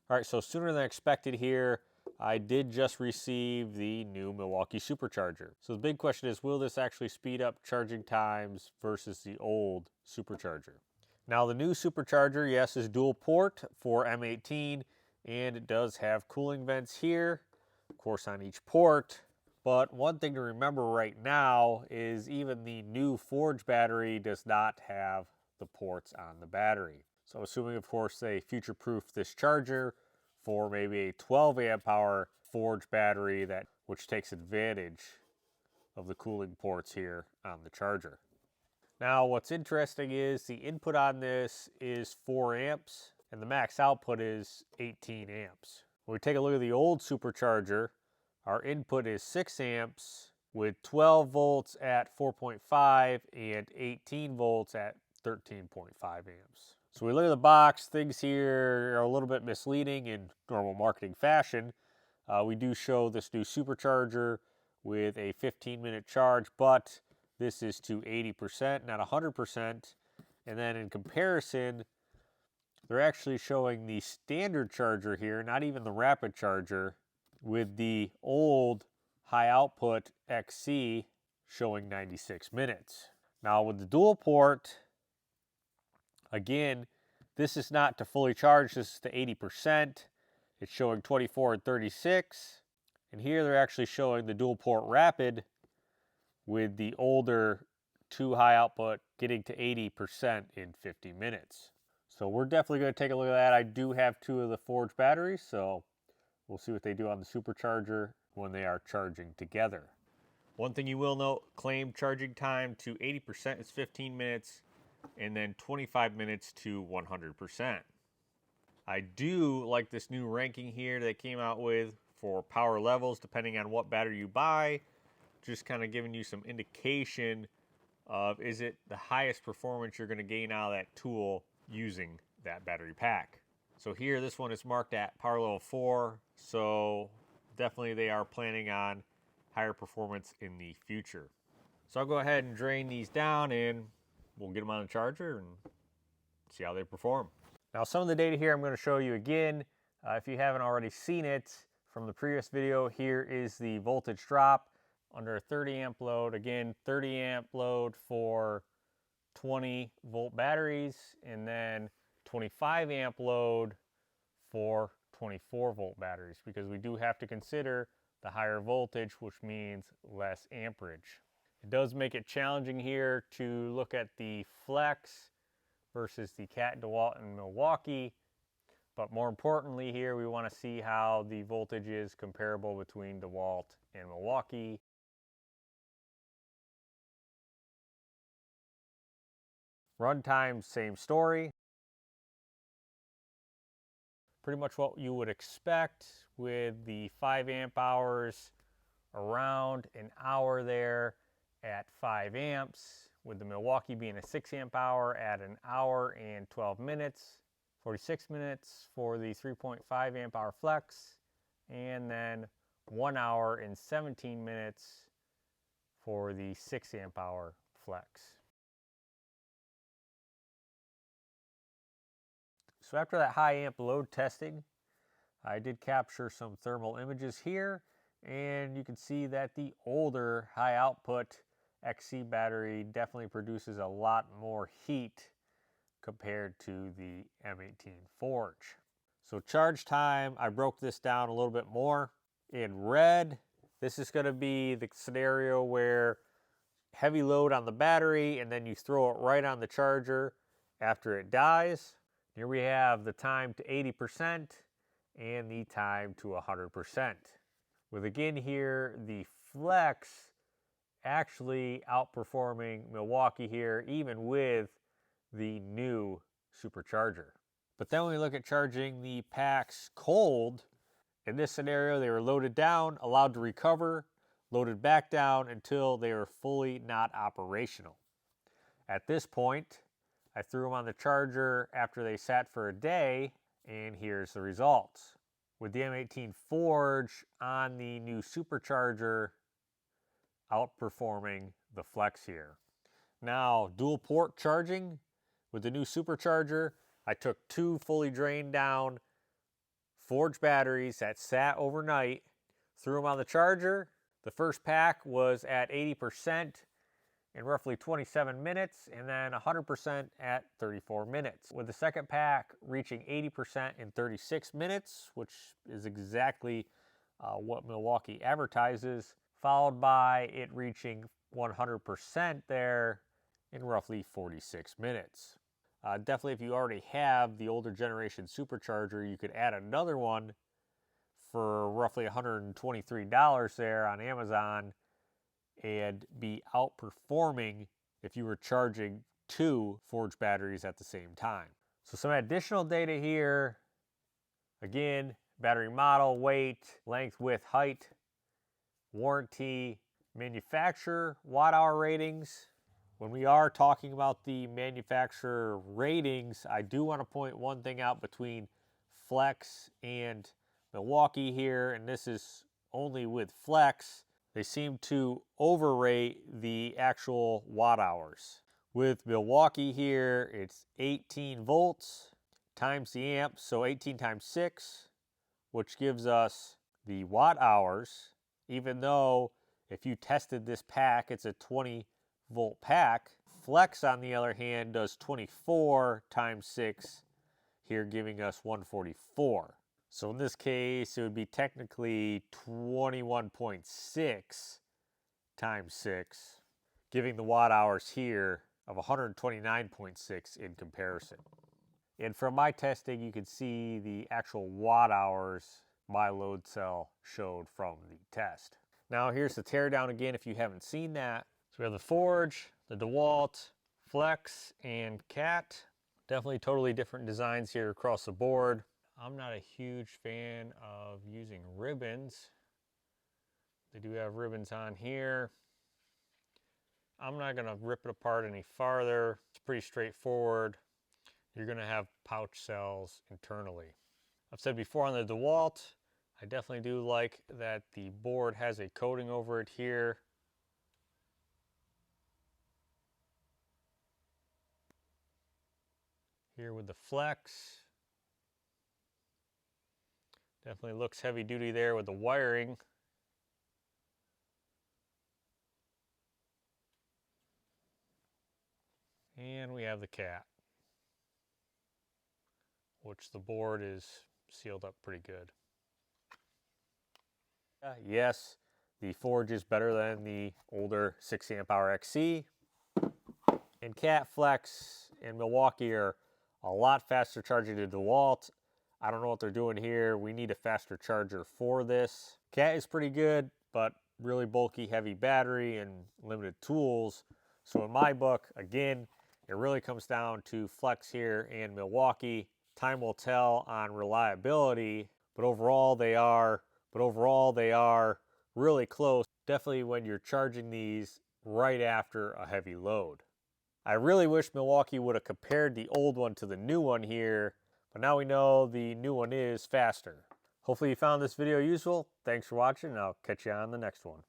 All right, so sooner than expected here, I did just receive the new Milwaukee SuperCharger. So the big question is, will this actually speed up charging times versus the old SuperCharger? Now the new SuperCharger, yes, is dual port for M18, and it does have cooling vents here, of course, on each port. But one thing to remember right now is even the new Forge battery does not have the ports on the battery. So assuming, of course, they future-proof this charger for maybe a 12 amp hour Forge battery which takes advantage of the cooling ports here on the charger. Now, what's interesting is the input on this is 4 amps, and the max output is 18 amps. When we take a look at the old SuperCharger, our input is 6 amps with 12 volts at 4.5 and 18 volts at 13.5 amps. So we look at the box, things here are a little bit misleading in normal marketing fashion. We do show this new SuperCharger with a 15-minute charge, but this is to 80%, not 100%. And then in comparison, they're actually showing the standard charger here, not even the rapid charger, with the old high output XC showing 96 minutes. Now with the dual port, again, this is not to fully charge, this is to 80%. It's showing 24 and 36. And here they're actually showing the dual port rapid with the older 2 high output getting to 80% in 50 minutes. So we're definitely going to take a look at that. I do have 2 of the Forge batteries, so we'll see what they do on the SuperCharger when they are charging together. One thing you will note, claimed charging time to 80% is 15 minutes, and then 25 minutes to 100%. I do like this new ranking here they came out with for power levels depending on what battery you buy. Just kind of giving you some indication of, is it the highest performance you're going to gain out of that tool using that battery pack. So here, this one is marked at power level 4, so definitely they are planning on higher performance in the future. So I'll go ahead and drain these down and we'll get them on the charger and see how they perform. Now some of the data here I'm going to show you again. If you haven't already seen it from the previous video, here is the voltage drop under a 30 amp load. Again, 30 amp load for 20 volt batteries, and then 25 amp load for 24 volt batteries, because we do have to consider the higher voltage, which means less amperage. It does make it challenging here to look at the Flex versus the Cat DeWalt in Milwaukee, but more importantly here we want to see how the voltage is comparable between DeWalt and Milwaukee. Runtime, same story. Pretty much what you would expect with the 5 amp hours, around an hour there at 5 amps, with the Milwaukee being a 6 amp hour at an hour and 12 minutes, 46 minutes for the 3.5 amp hour Flex, and then 1 hour and 17 minutes for the 6 amp hour Flex. So after that high amp load testing, I did capture some thermal images here, and you can see that the older high output XC battery definitely produces a lot more heat compared to the M18 Forge. So charge time, I broke this down a little bit more. In red, this is going to be the scenario where heavy load on the battery and then you throw it right on the charger after it dies. Here we have the time to 80% and the time to 100%. With again here, the Flex actually outperforming Milwaukee here, even with the new SuperCharger. But then when we look at charging the packs cold, in this scenario they were loaded down, allowed to recover, loaded back down until they were fully not operational. At this point, I threw them on the charger after they sat for a day, and here's the results. With the M18 Forge on the new SuperCharger outperforming the Flex here. Now, dual port charging with the new SuperCharger, I took 2 fully drained down forged batteries that sat overnight, threw them on the charger. The first pack was at 80% in roughly 27 minutes, and then 100% at 34 minutes. With the second pack reaching 80% in 36 minutes, which is exactly what Milwaukee advertises, followed by it reaching 100% there in roughly 46 minutes. Definitely, if you already have the older generation SuperCharger, you could add another one for roughly $123 there on Amazon and be outperforming if you were charging 2 forged batteries at the same time. So some additional data here. Again, battery model, weight, length, width, height, warranty, manufacturer, watt-hour ratings. When we are talking about the manufacturer ratings, I do want to point one thing out between Flex and Milwaukee here, and this is only with Flex. They seem to overrate the actual watt hours. With Milwaukee here, it's 18 volts times the amp, so 18 times 6, which gives us the watt hours, even though if you tested this pack, it's a 20 volt pack. Flex, on the other hand, does 24 times 6, here giving us 144. So in this case, it would be technically 21.6 times 6, giving the watt hours here of 129.6 in comparison. And from my testing, you can see the actual watt hours my load cell showed from the test. Now here's the teardown again if you haven't seen that. So we have the Forge, the DeWalt, Flex, and Cat. Definitely totally different designs here across the board. I'm not a huge fan of using ribbons. They do have ribbons on here. I'm not gonna rip it apart any farther. It's pretty straightforward. You're gonna have pouch cells internally. I've said before on the DeWalt, I definitely do like that the board has a coating over it here. Here with the Flex, definitely looks heavy duty there with the wiring. And we have the Cat, which the board is sealed up pretty good. Yes, the Forge is better than the older 6 amp hour XC. And Cat, Flex, and Milwaukee are a lot faster charging than DeWalt. I don't know what they're doing here. We need a faster charger for this. Cat is pretty good, but really bulky, heavy battery and limited tools. So in my book, again, it really comes down to Flex here and Milwaukee. Time will tell on reliability, but overall they are really close. Definitely when you're charging these right after a heavy load. I really wish Milwaukee would have compared the old one to the new one here, but now we know the new one is faster. Hopefully you found this video useful. Thanks for watching, and I'll catch you on the next one.